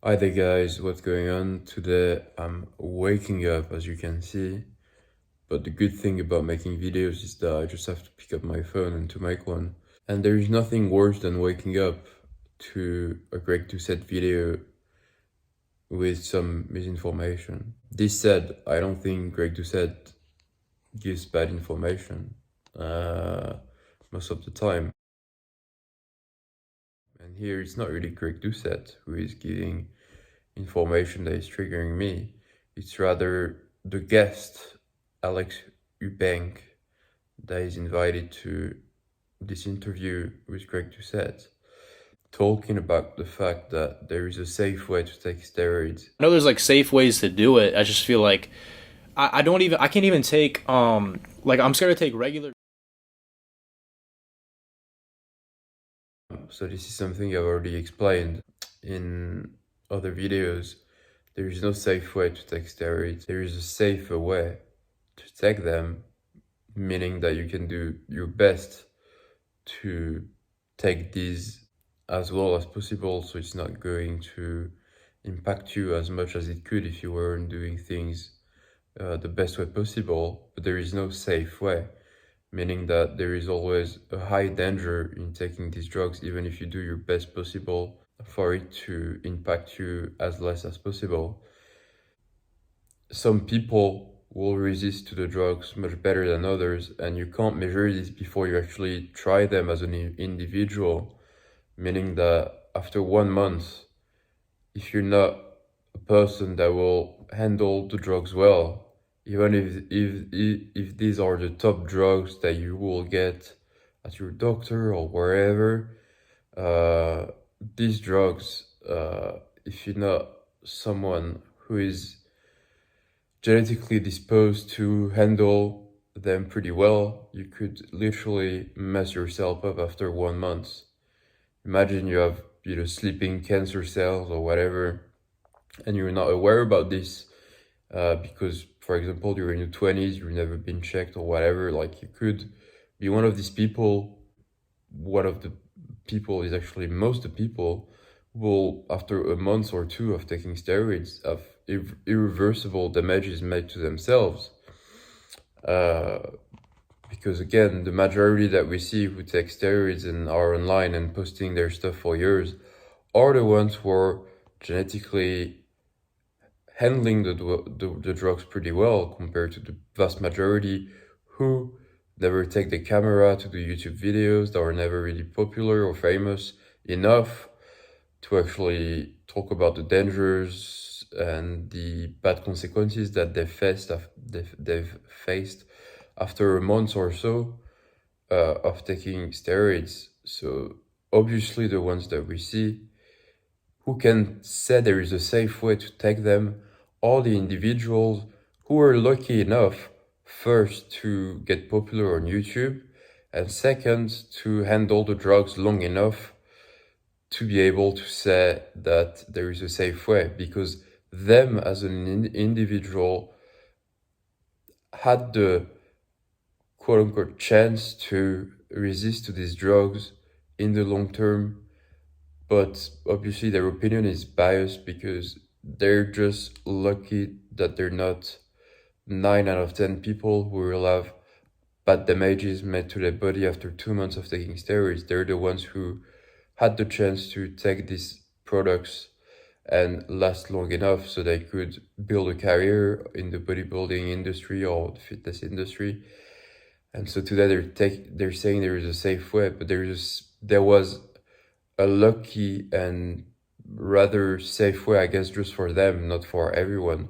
Hi there guys, what's going on? Today I'm waking up as you can see, but the good thing about making videos is that I just have to pick up my phone and to make one. And there is nothing worse than waking up to a Greg Doucette video with some misinformation. This said, I don't think Greg Doucette gives bad information most of the time. And here it's not really Greg Doucette who is giving information that is triggering me. It's rather the guest, Alex Eubank, that is invited to this interview with Greg Doucette, talking about the fact that there is a safe way to take steroids. I know there's like safe ways to do it. I just feel like I can't even take like I'm scared to take regular. So this is something I've already explained in other videos. There is no safe way to take steroids. There is a safer way to take them, meaning that you can do your best to take these as well as possible, so it's not going to impact you as much as it could if you weren't doing things the best way possible. But there is no safe way, meaning that there is always a high danger in taking these drugs, even if you do your best possible for it to impact you as less as possible. Some people will resist to the drugs much better than others, and you can't measure this before you actually try them as an individual, meaning that after 1 month, if you're not a person that will handle the drugs well, even if these are the top drugs that you will get at your doctor or wherever, these drugs, if you're not someone who is genetically disposed to handle them pretty well, you could literally mess yourself up after 1 month. Imagine you have, sleeping cancer cells or whatever, and you're not aware about this because, for example, you're in your 20s, you've never been checked or whatever. Like, you could be one of these people. One of the people is actually most of the people will, after a month or two of taking steroids, have irreversible damages made to themselves. Because again, the majority that we see who take steroids and are online and posting their stuff for years are the ones who are genetically handling the drugs pretty well compared to the vast majority who never take the camera to do YouTube videos, that are never really popular or famous enough to actually talk about the dangers and the bad consequences that they've faced after a month or so of taking steroids. So obviously the ones that we see who can say there is a safe way to take them are the individuals who are lucky enough, first, to get popular on YouTube, and second, to handle the drugs long enough to be able to say that there is a safe way, because them as an individual had the quote-unquote chance to resist to these drugs in the long term, but obviously their opinion is biased because they're just lucky that they're not 9 out of 10 people who will have bad damages made to their body after 2 months of taking steroids. They're the ones who had the chance to take these products and last long enough so they could build a career in the bodybuilding industry or the fitness industry. And so today they're saying there is a safe way, but there was a lucky and rather safe way, I guess, just for them, not for everyone.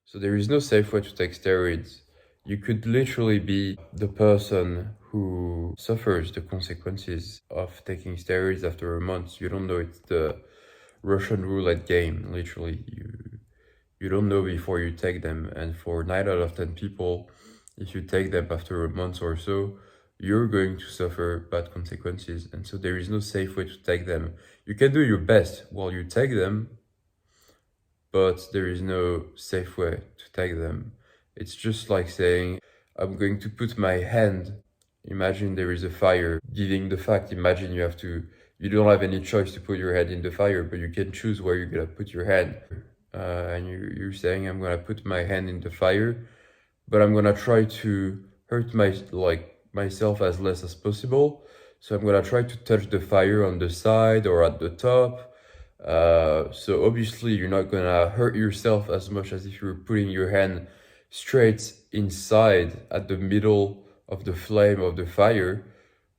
So there is no safe way to take steroids. You could literally be the person who suffers the consequences of taking steroids after a month. You don't know. It's the Russian roulette game, literally. You don't know before you take them. And for 9 out of 10 people, if you take them after a month or so, you're going to suffer bad consequences. And so there is no safe way to take them. You can do your best while you take them, but there is no safe way to take them. It's just like saying, I'm going to put my hand Imagine there is a fire. Giving the fact, imagine you don't have any choice to put your head in the fire, but you can choose where you're gonna put your hand. And you're saying, I'm gonna put my hand in the fire, but I'm gonna try to hurt myself as less as possible. So I'm gonna try to touch the fire on the side or at the top. So obviously you're not gonna hurt yourself as much as if you were putting your hand straight inside at the middle of the flame of the fire.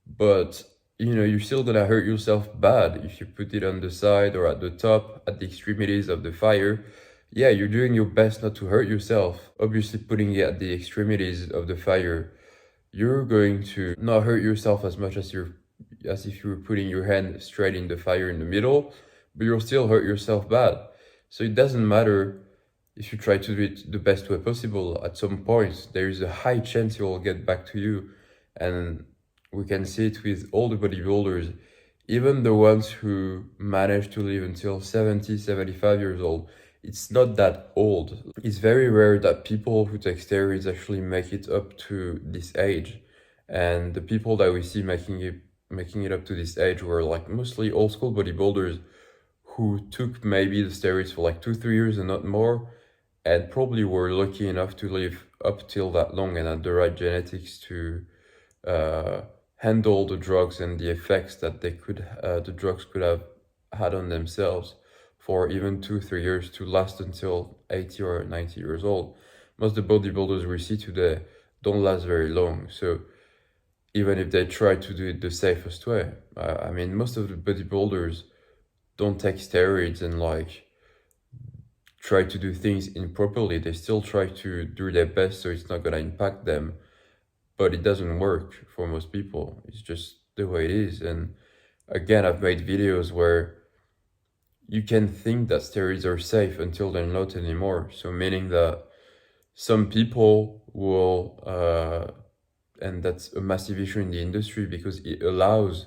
But you're still gonna hurt yourself bad if you put it on the side or at the top, at the extremities of the fire. Yeah, you're doing your best not to hurt yourself. Obviously, putting it at the extremities of the fire, you're going to not hurt yourself as much as if you were putting your hand straight in the fire in the middle, but you'll still hurt yourself bad. So it doesn't matter if you try to do it the best way possible. At some point, there is a high chance it will get back to you. And we can see it with all the bodybuilders, even the ones who manage to live until 70, 75 years old. It's not that old. It's very rare that people who take steroids actually make it up to this age. And the people that we see making it up to this age were like mostly old school bodybuilders who took maybe the steroids for like 2-3 years and not more, and probably were lucky enough to live up till that long and had the right genetics to handle the drugs and the effects that the drugs could have had on themselves for even 2-3 years to last until 80 or 90 years old. Most of the bodybuilders we see today don't last very long. So even if they try to do it the safest way, I mean, most of the bodybuilders don't take steroids and try to do things improperly. They still try to do their best so it's not gonna impact them, but it doesn't work for most people. It's just the way it is. And again, I've made videos where you can think that steroids are safe until they're not anymore. So meaning that some people will, and that's a massive issue in the industry because it allows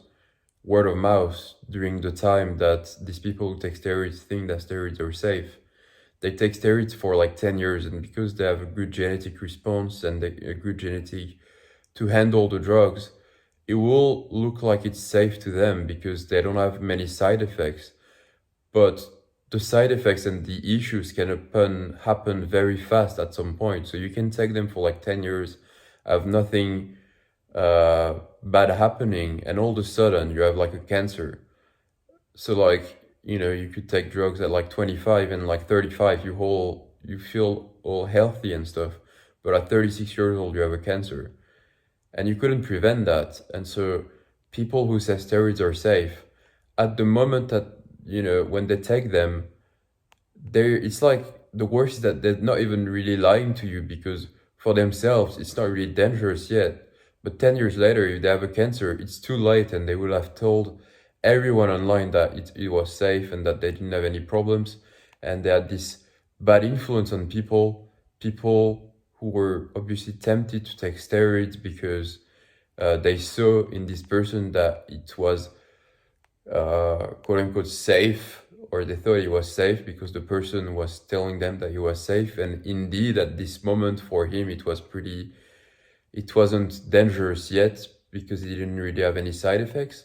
word of mouth during the time that these people who take steroids think that steroids are safe. They take steroids for like 10 years, and because they have a good genetic response and a good genetic to handle the drugs, it will look like it's safe to them because they don't have many side effects. But the side effects and the issues can happen very fast at some point. So you can take them for like 10 years, have nothing bad happening, and all of a sudden you have like a cancer. So you could take drugs at like 25 and like 35, you feel all healthy and stuff. But at 36 years old, you have a cancer. And you couldn't prevent that. And so people who say steroids are safe, at the moment that, when they take them, it's like the worst is that they're not even really lying to you because for themselves, it's not really dangerous yet. But 10 years later, if they have a cancer, it's too late and they will have told everyone online that it was safe and that they didn't have any problems. And they had this bad influence on people who were obviously tempted to take steroids because they saw in this person that it was quote unquote safe, or they thought it was safe because the person was telling them that he was safe. And indeed, at this moment for him, it wasn't dangerous yet because he didn't really have any side effects.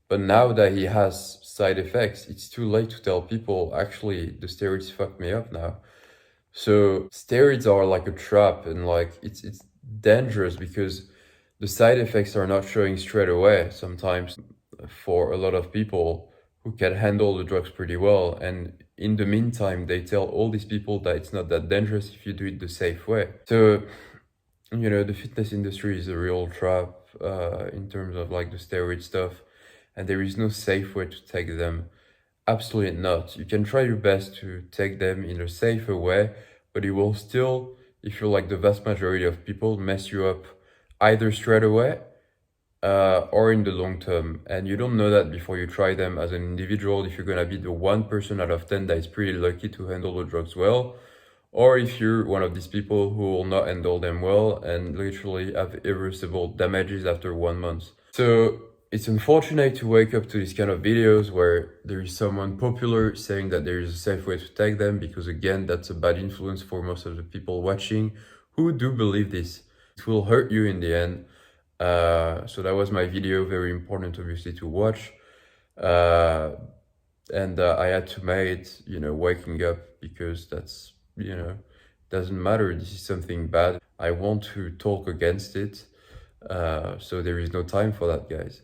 But now that he has side effects, it's too late to tell people, actually, the steroids fucked me up now. So steroids are like a trap, and it's dangerous because the side effects are not showing straight away sometimes for a lot of people who can handle the drugs pretty well. And in the meantime, they tell all these people that it's not that dangerous if you do it the safe way. So, the fitness industry is a real trap in terms of like the steroid stuff. And there is no safe way to take them. Absolutely not. You can try your best to take them in a safer way, but it will still, if you're like the vast majority of people, mess you up either straight away or in the long term. And you don't know that before you try them as an individual, if you're gonna be the 1% out of 10 that is pretty lucky to handle the drugs well, or if you're one of these people who will not handle them well and literally have irreversible damages after 1 month. So it's unfortunate to wake up to these kind of videos where there is someone popular saying that there is a safe way to take them, because again, that's a bad influence for most of the people watching who do believe this. It will hurt you in the end. So that was my video, very important obviously to watch. Uh, and I had to make it, waking up, because that's, doesn't matter. This is something bad. I want to talk against it. So there is no time for that, guys.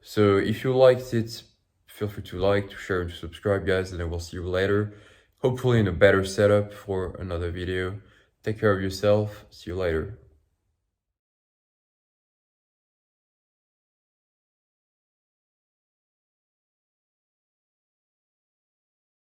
So if you liked it, feel free to like, to share, and to subscribe, guys, and I will see you later. Hopefully in a better setup for another video. Take care of yourself. See you later.